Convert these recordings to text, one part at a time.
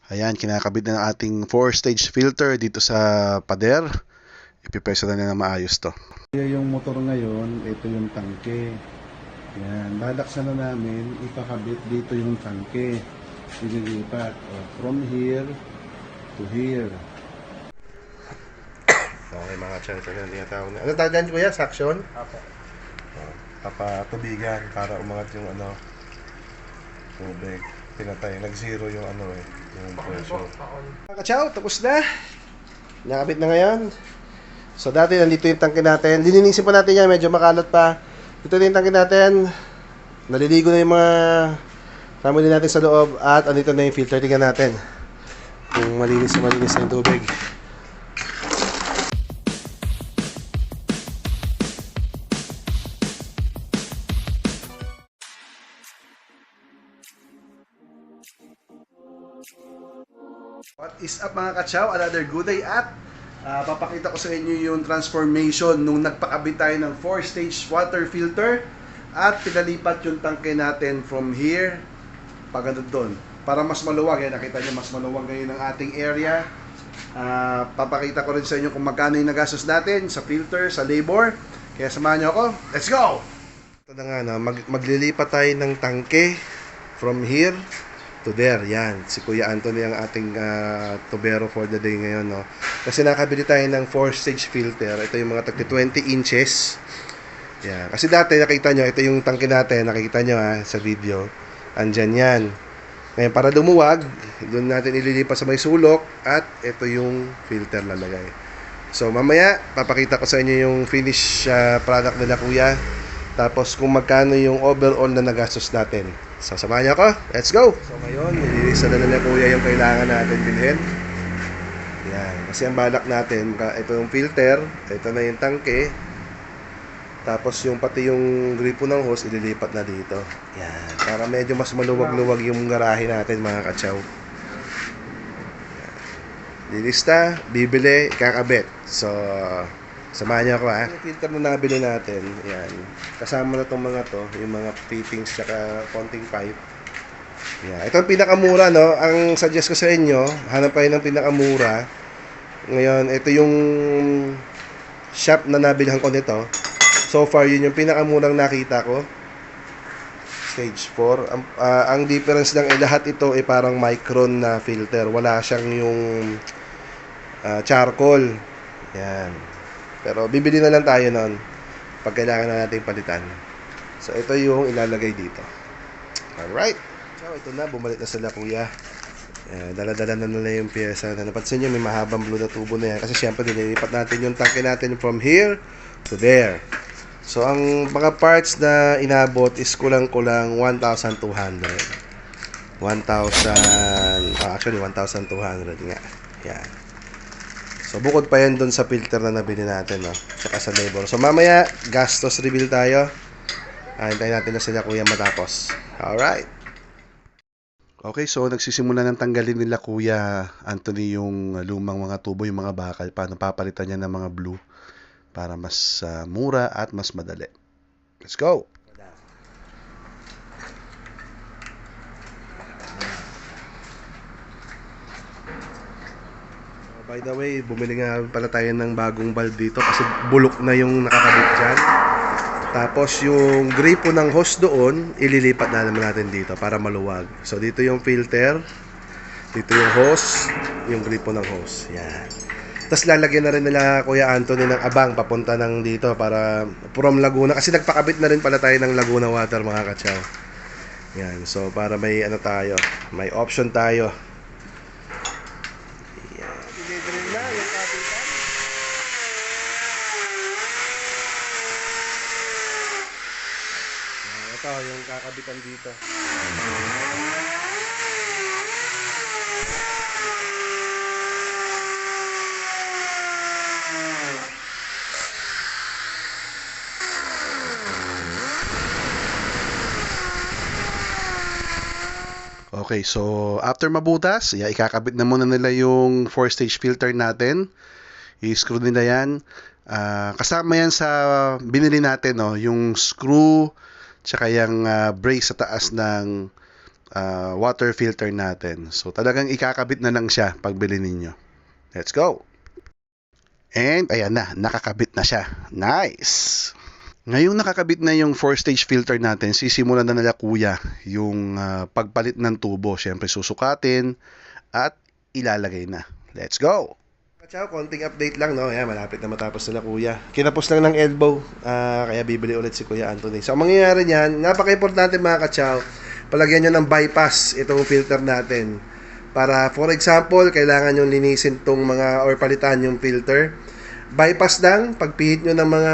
Ayan, kinakabit na ng ating 4-stage filter dito sa pader. Ipipreso na ng maayos to. Yung motor ngayon, ito yung tangke. Yan, dadaksan na namin, ipakabit dito yung tangke. Ililipat from here to here. Okay mga chance, ano yung tinatawag na. Ano tawag kuya? Suction? Apo. Papatubigan para umangat yung tubig. Pinatay, nag-zero yung yung pressure. Mga kachaw, tapos na. Nakabit na ngayon. So dati nandito yung tangke natin. Lilinisin pa natin yan, medyo makalat pa. Ito na yung tangke natin. Naliligo na yung mga family natin sa loob. At andito na yung filter. Tingnan natin kung malinis na yung tubig. What is up mga kachaw? Another good day at papakita ko sa inyo yung transformation nung nagpakabit tayo ng 4-stage water filter at pinalipat yung tangke natin from here pagano doon para mas maluwag. Nakita nyo mas maluwag ngayon ang ating area. Papakita ko rin sa inyo kung magkano yung nagastos natin sa filter, sa labor. Kaya samahan nyo ako. Let's go! Ito na nga na, maglilipat tayo ng tangke from here to there. Yan, si Kuya Anthony ang ating tubero for the day ngayon, no? Kasi nakabili tayo ng 4-stage filter. Ito yung mga tagti 20 inches. Yan. Kasi dati nakita nyo, ito yung tangke natin, nakikita nyo sa video. Andyan yan. Ngayon para lumuwag, doon natin ililipat sa may sulok at ito yung filter lalagay. So mamaya, papakita ko sa inyo yung finish product nila Kuya. Tapos kung magkano yung overall na nagastos natin. So, samahan niyo ako. Let's go! So, ngayon, nililista na nila Kuya yung kailangan natin bilhin. Yan. Kasi ang balak natin, ito yung filter, ito na yung tangke, tapos yung pati yung gripo ng hose, ililipat na dito. Yan. Para medyo mas maluwag-luwag yung garahe natin, mga kachaw. Yan. Lilista, bibili, kakabit. So, samahan niyo ako Yung filter na nabili natin, yan. Kasama na itong mga to, yung mga fittings tsaka konting pipe. Yan. Ito ang pinakamura, no? Ang suggest ko sa inyo, hanap kayo ng pinakamura. Ngayon, ito yung shop na nabilhan ko nito. So far, yun yung pinakamurang nakita ko. Stage 4. Ang difference lang lahat ito ay parang micron na filter. Wala siyang yung charcoal. Yan. Pero bibili na lang tayo nun pag kailangan na natin palitan. So ito yung ilalagay dito. Alright. So ito na, bumalik na sila Kuya. Dala-dala na nila yung pyesa. Napansin nyo may mahabang blue na tubo na yan. Kasi syempre nililipat natin yung tangke natin from here to there. So ang mga parts na inabot is kulang-kulang 1,200. 1,200 nga. Yan. So, bukod pa yan dun sa filter na nabili natin, no? Tsaka sa labor. So, mamaya, gastos reveal tayo. Hintayin natin na sila Kuya matapos. Alright. Okay, so nagsisimula ng tanggalin nila Kuya Anthony yung lumang mga tubo, yung mga bakal. Paano papalitan niya ng mga blue para mas mura at mas madali. Let's go! By the way, bumili nga pala tayo ng bagong valve dito kasi bulok na yung nakakabit dyan. Tapos yung gripo ng hose doon, ililipat na naman natin dito para maluwag. So dito yung filter, dito yung hose, yung gripo ng hose. Yan. Tapos lalagyan na rin nila Kuya Anthony ng abang papunta ng dito para from Laguna. Kasi nagpakabit na rin pala tayo ng Laguna Water mga kachaw. Yan. So para may tayo, may option tayo. Ito yung kakabitan dito. Okay, so after mabutas, ikakabit na muna nila yung 4-stage filter natin. I-screw nila yan. Kasama yan sa binili natin, no? Yung screw, tsaka yung brace sa taas ng water filter natin. So talagang ikakabit na lang siya pagbili ninyo. Let's go! And ayan na, nakakabit na siya. Nice! Ngayong nakakabit na yung 4-stage filter natin, sisimulan na nila kuya yung pagpalit ng tubo. Siyempre susukatin at ilalagay na. Let's go! Ciao, konting update lang, no? Ayan, malapit na matapos nila kuya. Kinapos lang ng elbow, kaya bibili ulit si Kuya Anthony. So, ang mangyayari niyan, napaka-importante mga kachaw, palagyan nyo ng bypass itong filter natin. Para, for example, kailangan nyo linisin tong mga, or palitan yung filter. Bypass lang, pagpihit nyo ng mga,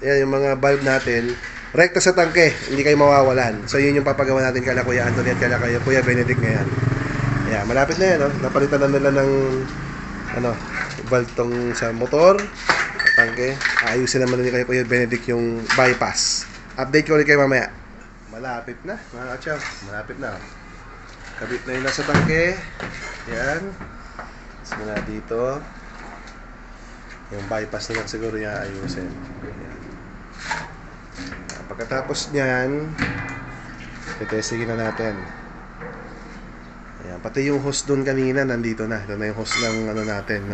yan, yung mga valve natin, rekta sa tangke, hindi kayo mawawalan. So, yun yung papagawa natin kala Kuya Anthony at kala Kuya Benedict ngayon. Ayan, malapit na yan, no? Napalitan na nila ng valve tong sa motor, tangke. Ayusin naman nila kay Kuya Benedict yung bypass. Update ko ulit kayo mamaya. Malapit na, mga kachaw. Malapit na. Kabit na yun nasa tangke. Yan. Simula dito. Yung bypass na lang siguro yung ayusin. Yan. Pagkatapos nyan, itestigin na natin. Ayan, pati yung hose doon kanina nandito na. Ito na yung hose ng natin.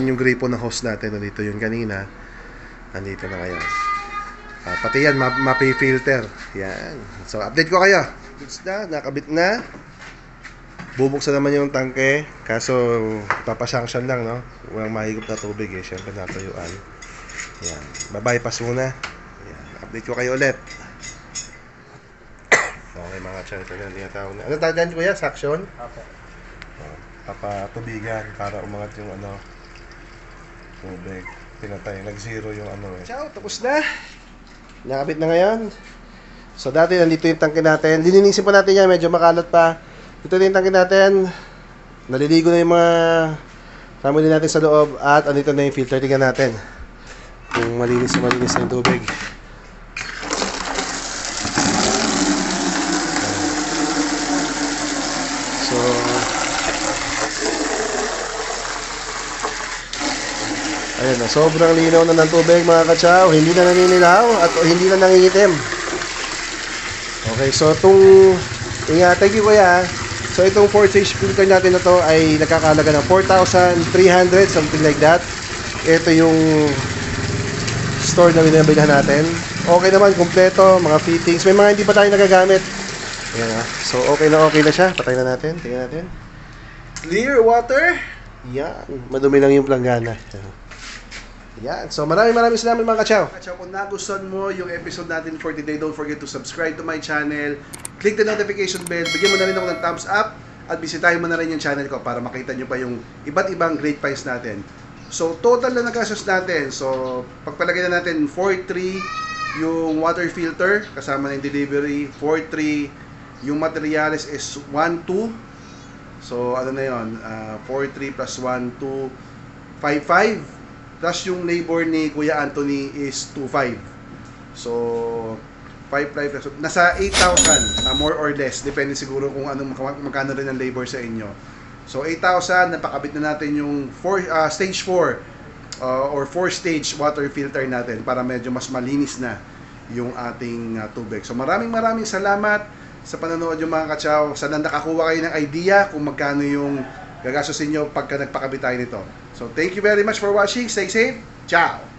Yung gripo ng hose natin nandito yun kanina. Nandito na ngayon. Pati yan, mapi-filter. Yan. So, update ko kayo. Goods na, nakabit na. Bubuksan naman yung tangke. Kaso, papasanction lang, no? Walang mahigop na tubig, eh. Siyempre, natuyuan. Yan. Babypass muna. Yan. Update ko kayo ulit. Okay, mga chan, ito na tinatawag na. Ano tawag dyan, kuya? Suction? Opo. Papatubigan para umangat yung tubig. Pinatay. Nag-zero yung Ciao, tapos na. Nakabit na ngayon. So, dati nandito yung tangke natin. Lininisin pa natin yan. Medyo makalat pa. Ito na yung tangke natin. Naliligo na yung mga family natin sa loob. At andito na yung filter. Tingnan natin. Kung malinis na yung tubig. So, ayan na, sobrang linaw na ng tubig mga kachaw. Hindi na naninilaw at hindi na nangingitim. Okay, so thank you kuya. So itong 4-stage filter natin na to ay nakakalaga ng 4,300, something like that. Ito yung store na binabilhan natin. Okay naman, kompleto, mga fittings. May mga hindi pa tayo nagagamit. Ayan ha. So okay na siya. Patay na natin. Tingnan natin. Clear water. Yan. Madumi lang yung planggana. Yan. So maraming salamat mga kachaw. Kachaw, kung nagustuhan mo yung episode natin for today, don't forget to subscribe to my channel. Click the notification bell. Bigyan mo na rin ako ng thumbs up. At bisitahin mo na rin yung channel ko para makita nyo pa yung iba't ibang great finds natin. So total na nagkasos natin. So pagpalagay na natin 4.3 yung water filter kasama ng delivery. 4.3 yung materials is 1.2. So ano na yun, 4.3 plus 1.2 5.5 plus yung labor ni Kuya Anthony is 2.5. So 5.5 plus, nasa 8,000 more or less, depende siguro kung anong magkano rin ang labor sa inyo. So 8,000, napakabit na natin yung stage 4 or 4-stage water filter natin para medyo mas malinis na yung ating tubig. So maraming salamat sa panonood yung mga kachaw. Sana nakakuha kayo ng idea kung magkano yung gagastusin nyo pagka nagpakabit tayo nito. So thank you very much for watching. Stay safe. Ciao!